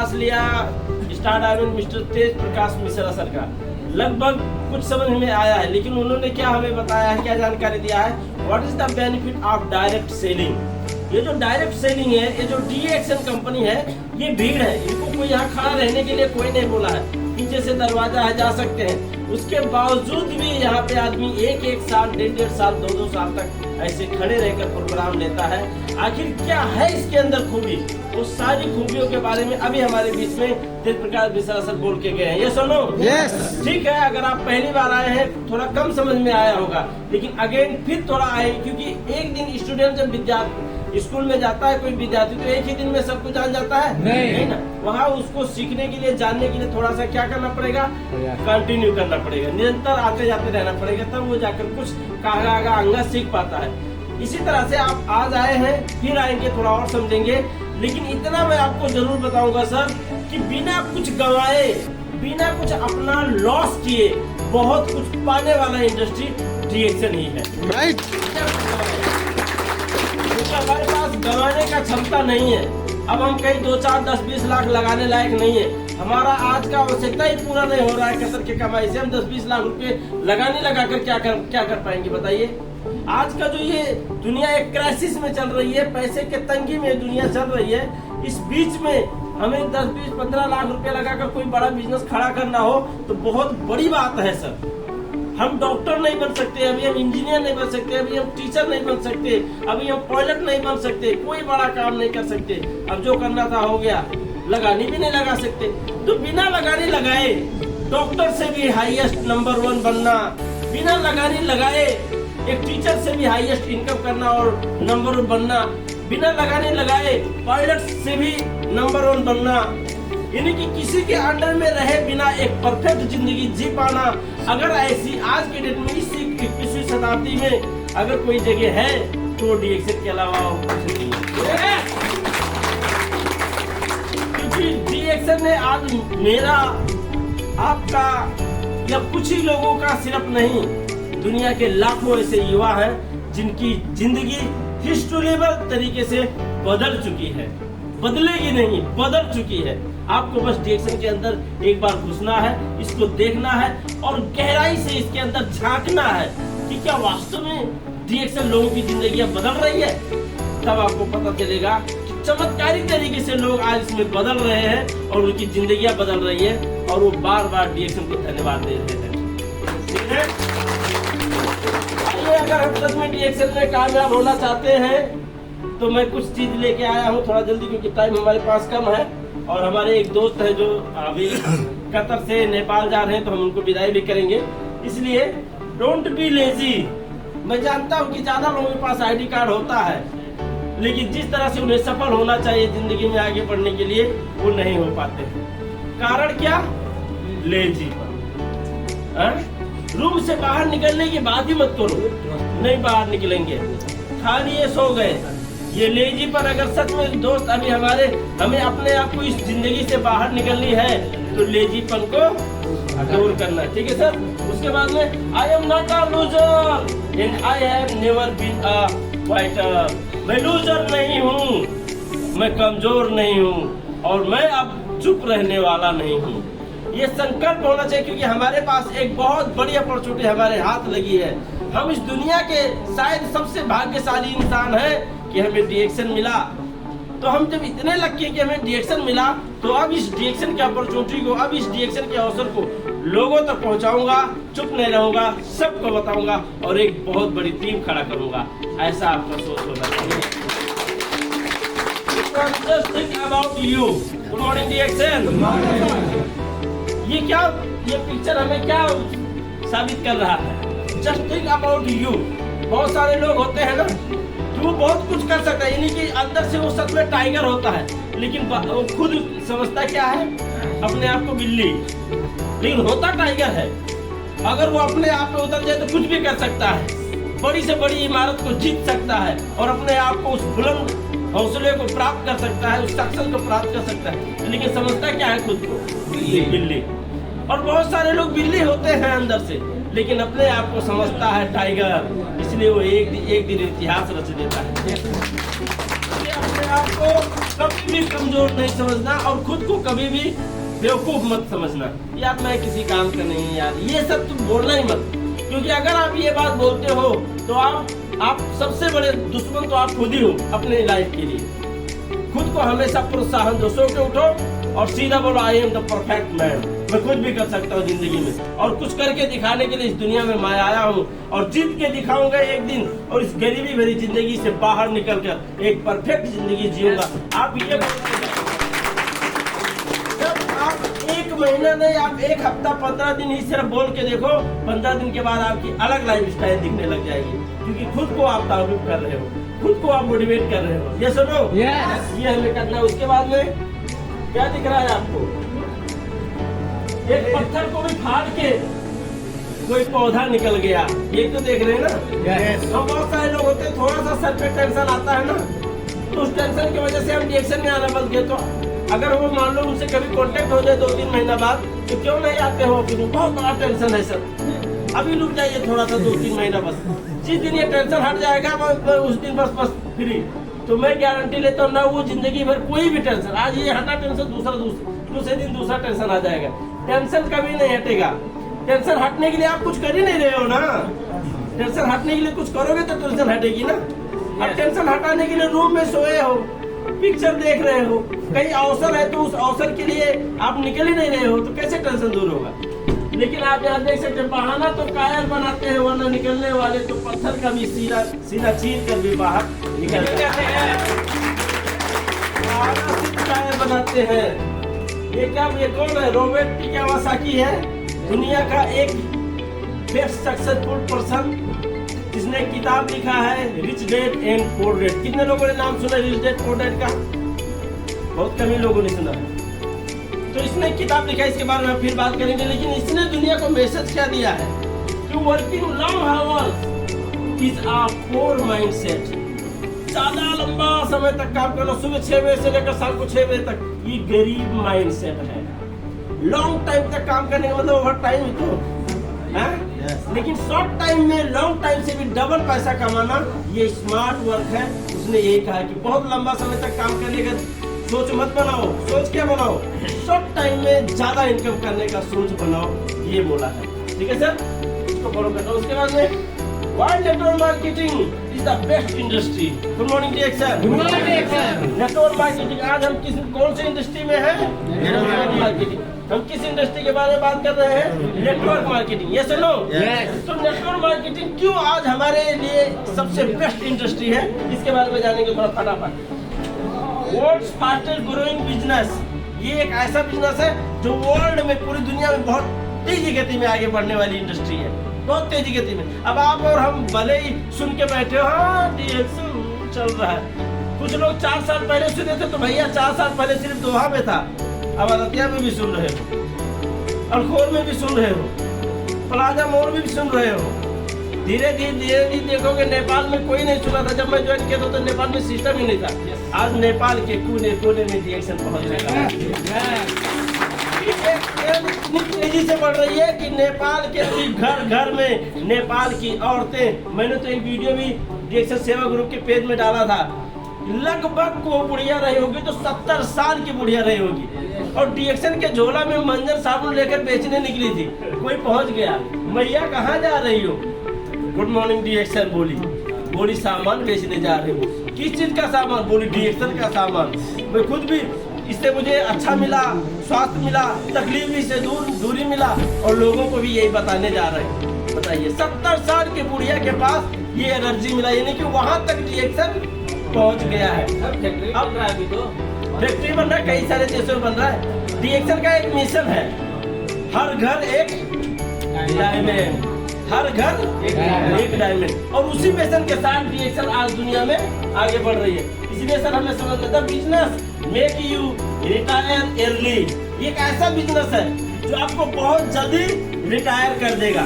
Class लिया star diamond mister तेज Prakash Mishra sir का, लगभग कुछ समझ में आया है, लेकिन उन्होंने क्या हमें बताया है, क्या जानकारी दिया है, what is the benefit of direct selling. ये जो डायरेक्ट सेलिंग है, ये जो DXN कंपनी है, ये भीड़ है, इनको कोई यहाँ खड़ा रहने के लिए कोई नहीं बोला है, पीछे से दरवाजा है, जा सकते हैं। उसके बावजूद भी यहाँ पे आदमी एक साल, डेढ़ साल, 2 साल तक ऐसे खड़े रहकर प्रोग्राम लेता है। आखिर क्या है इसके अंदर खूबी, वो सारी खूबियों के बारे में अभी हमारे बीच में तेज प्रकाश मिश्रा सर बोल के गए हैं। ये सुनो, ठीक है, अगर आप पहली बार आए हैं थोड़ा कम समझ में आया होगा, लेकिन अगेन फिर थोड़ा आए, क्योंकि एक दिन स्टूडेंट जब विद्यार्थी स्कूल में जाता है, कोई विद्यार्थी, तो एक ही दिन में सब कुछ जान जाता है नहीं ना। वहाँ उसको सीखने के लिए, जानने के लिए थोड़ा सा क्या करना पड़ेगा, कंटिन्यू करना पड़ेगा, निरंतर आते जाते रहना पड़ेगा, तब वो जाकर कुछ कागा अंगा सीख पाता है। इसी तरह से आप आज आए हैं, फिर आएंगे, थोड़ा और समझेंगे, लेकिन इतना मैं आपको जरूर बताऊंगा सर कि बिना कुछ गंवाए, बिना कुछ अपना लॉस किए बहुत कुछ पाने वाला इंडस्ट्री DXN ही है। राइट, हमारे पास गंवाने का क्षमता नहीं है। अब हम कहीं 2, 4, 10, 20 लाख लगाने लायक नहीं है। हमारा आज का आवश्यकता ही पूरा नहीं हो रहा है कसर के कमाई से। हम 10-20 लाख रुपए लगाकर क्या कर पाएंगे बताइए। आज का जो ये दुनिया एक क्राइसिस में चल रही है, पैसे के तंगी में दुनिया चल रही है, इस बीच में हमें 10, 20, 15 लाख रुपए लगाकर कोई बड़ा बिजनेस खड़ा करना हो तो बहुत बड़ी बात है सर। हम डॉक्टर नहीं बन सकते, अभी हम इंजीनियर नहीं बन सकते, अभी हम टीचर नहीं बन सकते, अभी हम पायलट नहीं बन सकते, कोई बड़ा काम नहीं कर सकते। अब जो करना था हो गया, लगानी भी नहीं लगा सकते, तो बिना लगाने लगाए डॉक्टर से भी हाईएस्ट नंबर 1 बनना, बिना लगाने लगाए एक टीचर से भी हाईएस्ट इनकम करना और नंबर 1 बनना, बिना लगाने लगाए पायलट से भी नंबर 1 बनना, यानी कि किसी के अंडर में रहे बिना एक परफेक्ट जिंदगी जी पाना। अगर ऐसी आज के डेट में, इस 21वीं शताब्दी में अगर कोई जगह है तो DXN के अलावा कुछ नहीं है। क्योंकि DXN ने आज मेरा, आपका या कुछ ही लोगों का सिर्फ नहीं, दुनिया के लाखों ऐसे युवा हैं जिनकी जिंदगी हिस्टोरिकल तरीके से बदल चुकी है, बदलेगी नहीं, बदल चुकी है। आपको बस DXN के अंदर एक बार घुसना है, इसको देखना है और गहराई से इसके अंदर झांकना है कि क्या वास्तव में DXN लोगों की जिंदगियां बदल रही है। तब आपको पता चलेगा कि चमत्कारी तरीके से लोग आज इसमें बदल रहे हैं और उनकी जिंदगियां बदल रही है और वो बार बार DXN को धन्यवाद दे रहे हैं। ठीक है, आइए, अगर हम सच में DXN में कामयाब होना चाहते हैं तो मैं कुछ चीज लेके आया हूँ थोड़ा जल्दी, क्योंकि टाइम हमारे पास कम है। और हमारे एक दोस्त है जो अभी कतर से नेपाल जा रहे हैं, तो हम उनको विदाई भी करेंगे, इसलिए डोंट बी लेजी। मैं जानता हूँ कि ज्यादा लोगों के पास ID कार्ड होता है, लेकिन जिस तरह से उन्हें सफल होना चाहिए जिंदगी में आगे बढ़ने के लिए, वो नहीं हो पाते। कारण क्या? लेजी। रूम से बाहर निकलने की बात ही मत करो, नहीं बाहर निकलेंगे, खाली ये सो गए। ये लेजी पर अगर सच में दोस्त अभी हमें अपने आप को इस जिंदगी से बाहर निकलनी है तो लेजीपन को दूर करना, ठीक है सर। उसके बाद में I am not a loser and I have never been a fighter. मैं लूजर नहीं हूँ, मैं कमजोर नहीं हूँ और मैं अब चुप रहने वाला नहीं हूँ। ये संकल्प होना चाहिए, क्योंकि हमारे पास एक बहुत बड़ी अपॉर्चुनिटी हमारे हाथ लगी है। हम इस दुनिया के शायद सबसे भाग्यशाली इंसान हैं कि हमें DXN मिला। तो हम जब इतने लकी कि हमें DXN मिला, तो अब इस DXN की अपॉर्चुनिटी को, अब इस DXN के अवसर को लोगों तक पहुंचाऊंगा, चुप नहीं रहूंगा, सबको बताऊंगा और एक बहुत बड़ी टीम खड़ा करूंगा। ऐसा आपका सोच होना चाहिए। Just think about you. Good morning DXN. ये क्या, ये पिक्चर हमें क्या साबित कर रहा है? Just think about you. बहुत सारे लोग होते हैं ना, वो बहुत कुछ कर सकता है, यानी कि अंदर से वो सच में टाइगर होता है, लेकिन वो खुद समझता क्या है, अपने आप को बिल्ली, लेकिन होता टाइगर है। अगर वो अपने आप पे उतर जाए तो कुछ भी कर सकता है, बड़ी से बड़ी इमारत को जीत सकता है और अपने आप को उस बुलंद हौसले को प्राप्त कर सकता है, उस सक्सेस को प्राप्त कर सकता है, लेकिन समझता क्या है खुद को, बिल्ली। और बहुत सारे लोग बिल्ली होते हैं अंदर से, लेकिन अपने आप को समझता है टाइगर, इसलिए वो एक दिन इतिहास रच देता है। अपने आप को कभी भी कमजोर नहीं समझना और खुद को कभी भी बेवकूफ मत समझना, यार मैं किसी काम का नहीं है यार, ये सब तुम बोलना ही मत। क्योंकि अगर आप ये बात बोलते हो तो आप सबसे बड़े दुश्मन तो आप खुद ही हो अपने लाइफ के लिए। खुद को हमेशा प्रोत्साहन दो, सो के उठो और सीधा बोलो I am the perfect man, मैं कुछ भी कर सकता हूँ जिंदगी में और कुछ करके दिखाने के लिए इस दुनिया में मैं आया हूँ और जीत के दिखाऊंगा एक दिन और इस गरीबी भरी जिंदगी से बाहर निकल कर एक परफेक्ट जिंदगी जीऊंगा। आप ये जब आप एक महीना नहीं, आप एक हफ्ता 15 दिन ही सिर्फ बोल के देखो, 15 दिन के बाद आपकी अलग लाइफ स्टाइल दिखने लग जाएगी, क्योंकि खुद को आप तारीफ कर रहे हो, खुद को आप मोटिवेट कर रहे हो। ये सुनो, ये हमें करना है। उसके बाद में क्या दिख रहा है आपको? एक पत्थर को भी फाड़ के कोई पौधा निकल गया, ये तो देख रहे हैं ना। हम बहुत सारे लोग होते हैं, थोड़ा सा सर पे टेंशन आता है ना, तो उस टेंशन की वजह से हम रिएक्शन में आना बंद किए। तो अगर वो मान लो उनसे कभी कांटेक्ट हो जाए 2-3 महीना बाद, तो क्यों नहीं आते हो? बहुत बड़ा टेंशन है सर, अभी रुक जाइए थोड़ा सा 2-3 महीना बस। जिस दिन ये टेंशन हट जाएगा उस दिन बस फ्री। तो मैं गारंटी लेता हूँ ना, वो जिंदगी भर कोई भी टेंशन, आज ये हटा टेंशन, दूसरे दिन दूसरा टेंशन आ जाएगा। टेंशन कभी नहीं हटेगा। टेंशन हटने के लिए आप कुछ कर ही नहीं रहे हो ना, टेंशन हटने के लिए कुछ करोगे तो टेंशन हटेगी ना। अब टेंशन हटाने के लिए रूम में सोए हो, पिक्चर देख रहे हो, कहीं अवसर है तो उस अवसर के लिए आप निकल ही नहीं रहे हो, तो कैसे टेंशन दूर होगा? लेकिन आप यहाँ देख सकते, बहाना तो कायर बनाते हैं, वरना निकलने वाले तो पत्थर का भी सीधा चीर कर भी बाहर निकल जाते हैं। बहाना सिर्फ कायर बनाते हैं। ये कौन है? रॉबर्ट कियोसाकी है, दुनिया का एक बेस्ट सक्सेसफुल पर्सन, जिसने किताब लिखा है rich dad and poor dad. कितने लोगों ने नाम सुना रिच डैड पुअर डैड का? बहुत कम ही लोगों ने सुना। तो इसने किताब लिखा है, इसके बारे में फिर बात करेंगे। लेकिन इसने दुनिया को मैसेज क्या दिया है कि working long hours is a poor mindset. ज्यादा लंबा समय तक काम करना, सुबह 6 बजे से लेकर शाम को 6 बजे तक, ये गरीब माइंडसेट है। लॉन्ग टाइम तक काम करने का मतलब ओवर टाइम ही तो है। लेकिन शॉर्ट टाइम में लॉन्ग टाइम से भी डबल पैसा कमाना, ये स्मार्ट वर्क है। उसने यही कहा कि बहुत लंबा समय तक काम करने का सोच मत बनाओ। सोच क्या बनाओ? शॉर्ट टाइम में ज्यादा इनकम करने का सोच बनाओ, ये बोला है। ठीक है सर, इसको फॉलो करना। उसके बाद में world network marketing is the best industry. Good morning DXN. Good morning DXN. Network marketing, आज हम कौन सी इंडस्ट्री में है? Network marketing. हम किस इंडस्ट्री के बारे में बात कर रहे हैं? Network marketing. ये सुनो, तो नेटवर्क मार्केटिंग क्यों आज हमारे लिए सबसे बेस्ट इंडस्ट्री है, इसके बारे में जानेंगे थोड़ा फटाफट। वर्ल्ड्स फास्टेस्ट ग्रोइंग बिजनेस, ये एक ऐसा बिजनेस है जो वर्ल्ड में, पूरी दुनिया में बहुत तेजी गति में आगे बढ़ने वाली इंडस्ट्री है, बहुत तेजी गति में। अब आप और हम भले ही सुन के बैठे हो, हाँ डिएक्शन चल रहा है। कुछ लोग 4 साल पहले सुने थे, तो भैया 4 साल पहले सिर्फ दोहा में था, अब अदतिया में भी सुन रहे हो, अल्खोर में भी सुन रहे हो, प्लाजा मोड़ में भी सुन रहे हो। धीरे धीरे देखोगे नेपाल में कोई नहीं सुना था। जब मैं ज्वाइन किया था तो नेपाल में सिस्टम ही नहीं था। आज नेपाल के कोने कोने में डिएक्शन पहुंच जाएगा। इतनी तेजी से बढ़ रही है कि नेपाल के घर घर में नेपाल की औरतें, मैंने तो एक वीडियो भी डिएक्शन सेवा ग्रुप के पेज में डाला था, लगभग को बुढ़िया रही होगी तो 70 साल की बुढ़िया रही होगी, और डिएक्शन के झोला में मंजन साबुन लेकर बेचने निकली थी। कोई पहुंच गया, मैया कहाँ जा रही हो? गुड मॉर्निंग डिएक्शन बोली सामान बेचने जा रहे हो। किस चीज का सामान? बोली डिएक्शन का सामान। मैं खुद भी, इससे मुझे अच्छा मिला, स्वास्थ्य मिला, तकलीफ भी से दूरी मिला, और लोगों को भी यही बताने जा रहे हैं। बताइए, 70 साल के बुढ़िया के पास ये एनर्जी मिला, यानी कि वहां तक डिएक्शन पहुंच गया है। अब फैक्ट्री बन रहा है, कई सारे देशों में बन रहा है। डिएक्शन का एक मिशन है, हर घर एक डायमंड, हर घर एक डायमंड। और उसी मिशन के साथ डिएक्शन आज दुनिया में आगे बढ़ रही है। इसलिए सर हमें समझ लेता, business make you retire early. ये एक ऐसा बिजनेस है जो आपको बहुत जल्दी रिटायर कर देगा।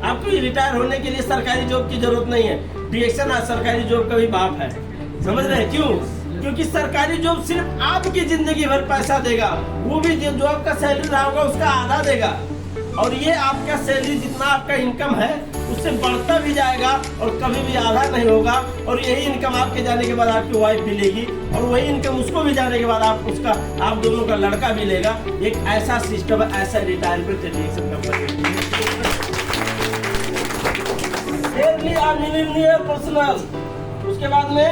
आपको रिटायर होने के लिए सरकारी जॉब की जरूरत नहीं है। डिएक्शन आज सरकारी जॉब का भी बाप है, समझ रहे हैं क्यों? क्योंकि सरकारी जॉब सिर्फ आपकी जिंदगी भर पैसा देगा, वो भी जो आपका सैलरी रहा होगा उसका आधा देगा। और ये आपका सैलरी जितना आपका इनकम है उससे बढ़ता भी जाएगा और कभी भी आधा नहीं होगा। और यही इनकम आपके जाने के बाद आपकी वाइफ भी लेगी और वही इनकम उसको भी जाने के बाद आप दोनों का लड़का भी लेगा। एक ऐसा सिस्टम है, ऐसा रिटायरमेंट डिडक्शन कंपनी। पर्सनल। उसके बाद में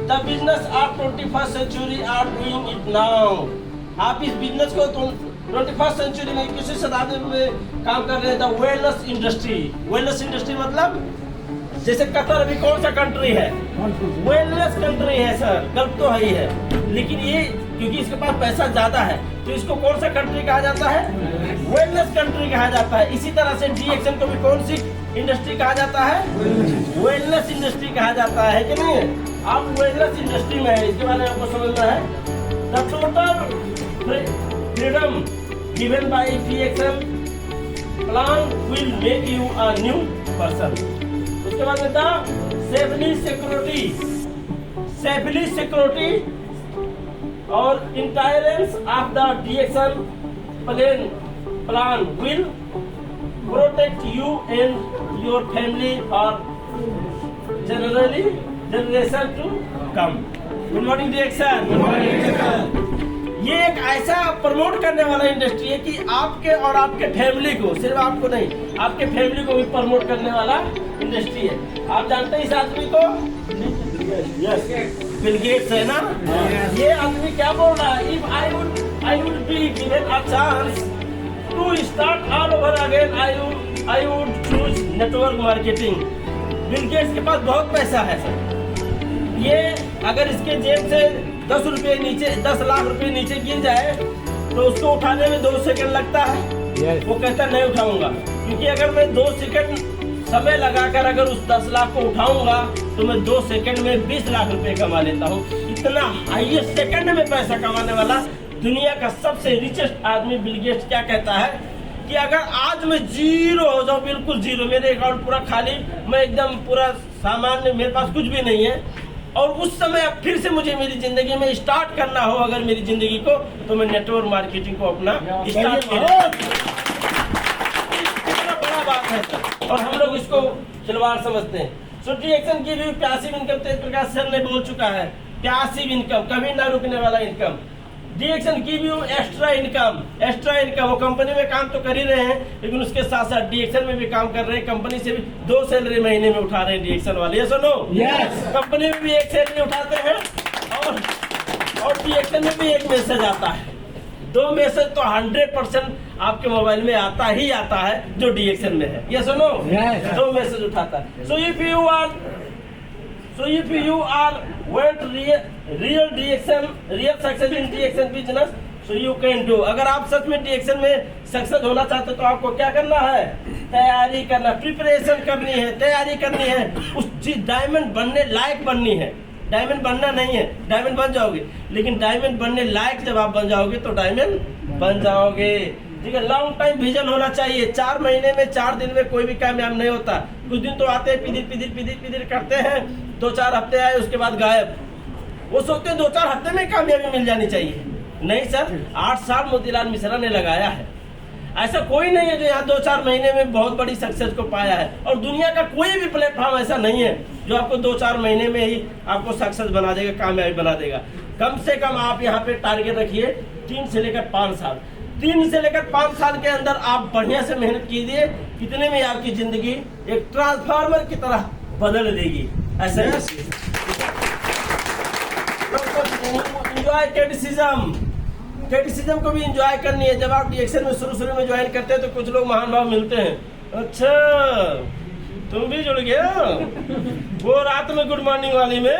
the business of 21st century are doing it now. आप इस बिजनेस को 21st सेंचुरी में 21वीं शताब्दी में काम कर रहे हैं। The wellness industry. Wellness industry मतलब जैसे कतर अभी कौन सा कंट्री है? वेलनेस कंट्री है सर, गलत तो है ही है, लेकिन ये क्योंकि इसके पास पैसा ज्यादा है तो इसको कौन सा कंट्री कहा जाता है? वेलनेस कंट्री कहा जाता है। इसी तरह से डीएक्सन को भी कौन सी इंडस्ट्री कहा जाता है? वेलनेस इंडस्ट्री कहा जाता है कि नहीं? आप वेलनेस इंडस्ट्री में है, इसके बारे में आपको समझना है। The total freedom given by DXN plan will make you a new person. उसके बाद में था सेफली सिक्योरिटी और insurance of the DXN plan will protect you and your family for generation to come. Good morning DXN. ये एक ऐसा promote करने वाला इंडस्ट्री है कि आपके और आपके फैमिली को, सिर्फ आपको नहीं, आपके फैमिली को भी प्रमोट करने वाला इंडस्ट्री है। आप जानते हैं इस आदमी को? यस, बिल गेट्स है ना। ये आदमी क्या बोल रहा है? If I would be given a chance to start all over again I would choose network marketing. Bill Gates के पास बहुत पैसा है सर। ये अगर इसके जेब से 10 रुपये नीचे, 10 लाख रुपए नीचे गिर जाए तो उसको उठाने में 2 सेकंड लगता है। वो कहता नहीं उठाऊंगा, क्योंकि अगर मैं 2 सेकंड समय लगाकर अगर उस 10 लाख को उठाऊंगा तो मैं 2 सेकंड में 20 लाख रुपए कमा लेता हूँ। इतना हाईएस्ट सेकंड में पैसा कमाने वाला दुनिया का सबसे रिचेस्ट आदमी बिल गेट्स क्या कहता है कि अगर आज मैं जीरो हो जाऊं, बिल्कुल जीरो, मेरे अकाउंट पूरा खाली, मैं एकदम पूरा सामान्य, मेरे पास कुछ भी नहीं है, और उस समय अब फिर से मुझे मेरी जिंदगी में स्टार्ट करना हो अगर मेरी जिंदगी को, तो मैं नेटवर्क मार्केटिंग को अपना स्टार्ट करूं। कितना बड़ा बात है सर, और हम लोग इसको खिलवाड़ समझते हैं। सो डीएक्सन की भी पैसिव इनकम तेज प्रकाश सर ने बोल चुका है, पैसिव इनकम, कभी ना रुकने वाला इनकम। डीएक्सन की भी एक्स्ट्रा इनकम, वो कंपनी में काम तो कर ही रहे हैं लेकिन उसके साथ साथ डीएक्सन में भी काम कर रहे हैं। कंपनी से भी 2 सैलरी महीने में उठा रहे हैं डीएक्सन वाले, ये सुनो। यस, कंपनी में भी 1 सैलरी उठाते हैं और डीएक्सन में भी 1 मैसेज आता है। 2 मैसेज तो 100% आपके मोबाइल में आता ही आता है जो डीएक्सन में है, ये सुनो। 2 मैसेज उठाता है। सो if you are want real success in DXN business, so you can do। अगर आप सच में डीएक्सन में सक्सेस होना चाहते तो आपको क्या करना है? तैयारी करना, प्रिपरेशन करनी है, तैयारी करनी है, उस चीज डायमंड बनने लायक बननी है। डायमंड बनना नहीं है, डायमंड बन जाओगे, लेकिन डायमंड बनने लायक जब आप बन जाओगे तो डायमंड बन जाओगे। ठीक है, लॉन्ग टाइम विजन होना चाहिए। 4 महीने में 4 दिन में कोई भी कामयाब नहीं होता। कुछ दिन तो आते हैं, पिदिर करते हैं, 2-4 हफ्ते आए, उसके बाद गायब। वो सोचते हैं 2-4 हफ्ते में कामयाबी मिल जानी चाहिए। नहीं सर, 8 साल मोतीलाल मिश्रा ने लगाया है। ऐसा कोई नहीं है जो यहाँ 2-4 महीने में बहुत बड़ी सक्सेस को पाया है, और दुनिया का कोई भी प्लेटफॉर्म ऐसा नहीं है जो आपको 2-4 महीने में ही आपको सक्सेस बना देगा, कामयाबी बना देगा। कम से कम आप यहाँ पे टारगेट रखिए 3 से लेकर 5 साल। 3 से लेकर 5 साल के अंदर आप बढ़िया से मेहनत कीजिए, कितने में आपकी जिंदगी एक ट्रांसफार्मर की तरह बदल देगी। ऐसा क्रिटिसिज्म को भी एंजॉय करनी है। जब आप डीएक्सन में शुरू में ज्वाइन करते हैं तो कुछ लोग महान भाव मिलते हैं, अच्छा तुम भी जुड़ गया वो रात में गुड मॉर्निंग वाली में,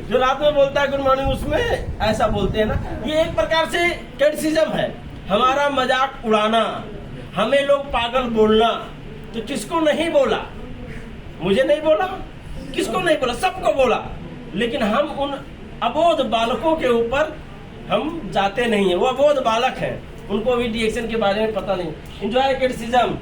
जो रात में बोलता है गुड मॉर्निंग, उसमें ऐसा बोलते हैं ना। ये एक प्रकार से क्रिटिसिज्म है, हमारा मजाक उड़ाना, हमें लोग पागल बोलना। तो किसको नहीं बोला? मुझे नहीं बोला, किसको नहीं बोला? सबको बोला। लेकिन हम उन अबोध बालकों के ऊपर हम जाते नहीं है। वो अबोध बालक हैं, उनको भी डीएक्सन के बारे में पता नहीं। Enjoy criticism,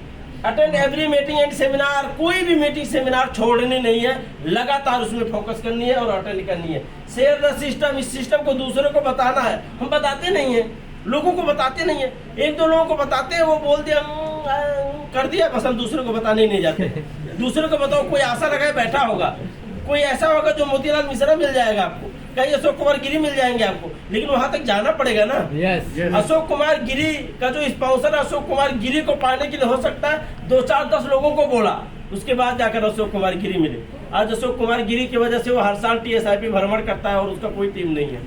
attend every meeting and seminar. कोई भी मीटिंग सेमिनार छोड़नी नहीं है, लगातार उसमें फोकस करनी है और अटेंड करनी है। शेयर द सिस्टम, इस सिस्टम को दूसरों को बताना है। हम बताते नहीं है, लोगों को बताते नहीं है। 1-2 लोगों को बताते हैं, वो बोल दिया कर दिया बस, हम दूसरे को बताने ही नहीं जाते। दूसरे को बताओ, कोई आशा लगाए बैठा होगा, कोई ऐसा होगा जो मोतीलाल मिश्रा मिल जाएगा आपको, कहीं अशोक कुमार गिरी मिल जाएंगे आपको, लेकिन वहां तक जाना पड़ेगा ना। अशोक कुमार गिरी का जो स्पॉन्सर अशोक कुमार गिरी को पाने के लिए हो सकता है 2 4 10 लोगों को बोला, उसके बाद जाकर अशोक कुमार गिरी मिले। आज अशोक कुमार गिरी की वजह से वो हर साल TSIP भ्रमण करता है और उसका कोई टीम नहीं है।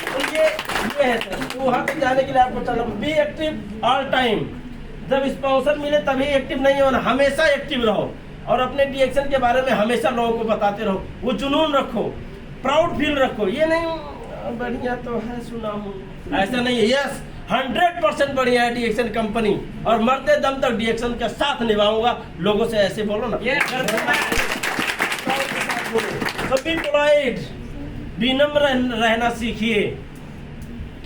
तो ये है सर, तो वहां तक जाने के लिए आपको चलना, बी एक्टिव ऑल टाइम। जब स्पॉन्सर मिले तभी एक्टिव नहीं होना, हमेशा एक्टिव रहो और अपने डिएक्शन के बारे में हमेशा लोगों को बताते रहो। वो जुनून रखो, प्राउड फील रखो, ये नहीं बढ़िया तो है सुना हूँ, ऐसा नहीं है। यस 100% बढ़िया है डिएक्शन कंपनी और मरते दम तक डिएक्शन के साथ निभाऊंगा। लोगों से ऐसे बोलो ना, बी पोलाइट, विनम्र रहना सीखिए,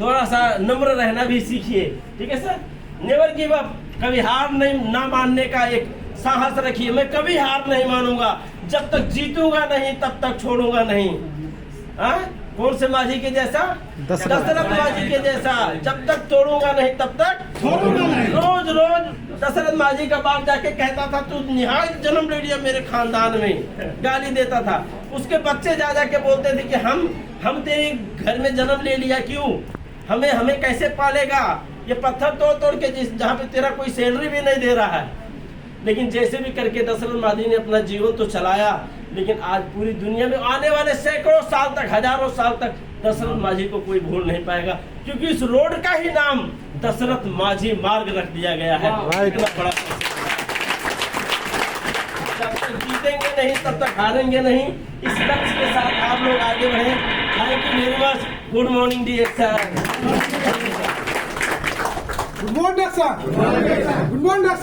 थोड़ा सा नम्र रहना भी सीखिए, ठीक है सर। नेवर गिव अप, कभी हार नहीं ना मानने का एक साहस रखिए। मैं कभी हार नहीं मानूंगा, जब तक जीतूंगा नहीं तब तक छोड़ूंगा नहीं। कौन से माझी के जैसा? दशरथ माझी के जैसा। जब तक तोड़ूंगा नहीं तब तक छोड़ूंगा नहीं। रोज रोज दशरथ माझी का बाप जाके कहता था तू निहायत जन्म ले लिया मेरे खानदान में, गाली देता था। उसके बच्चे जा जाके बोलते थे कि हम तेरे घर में जन्म ले लिया, क्यों? हमें कैसे पालेगा? ये पत्थर तोड़ तोड़ के जहाँ पे तेरा कोई सैलरी भी नहीं दे रहा है। लेकिन जैसे भी करके दशरथ माझी ने अपना जीवन तो चलाया, लेकिन आज पूरी दुनिया में आने वाले सैकड़ों साल तक, हजारों साल तक दशरथ माझी को कोई भूल नहीं पाएगा, क्योंकि इस रोड का ही नाम दशरथ माझी मार्ग रख दिया गया है। इतना बड़ा, जब तक जीतेंगे नहीं तब तक हारेंगे नहीं। इस लक्ष्य के साथ आप लोग आगे बढ़े। Thank you very much. Good morning DXN. Good morning, sir. Good morning, sir.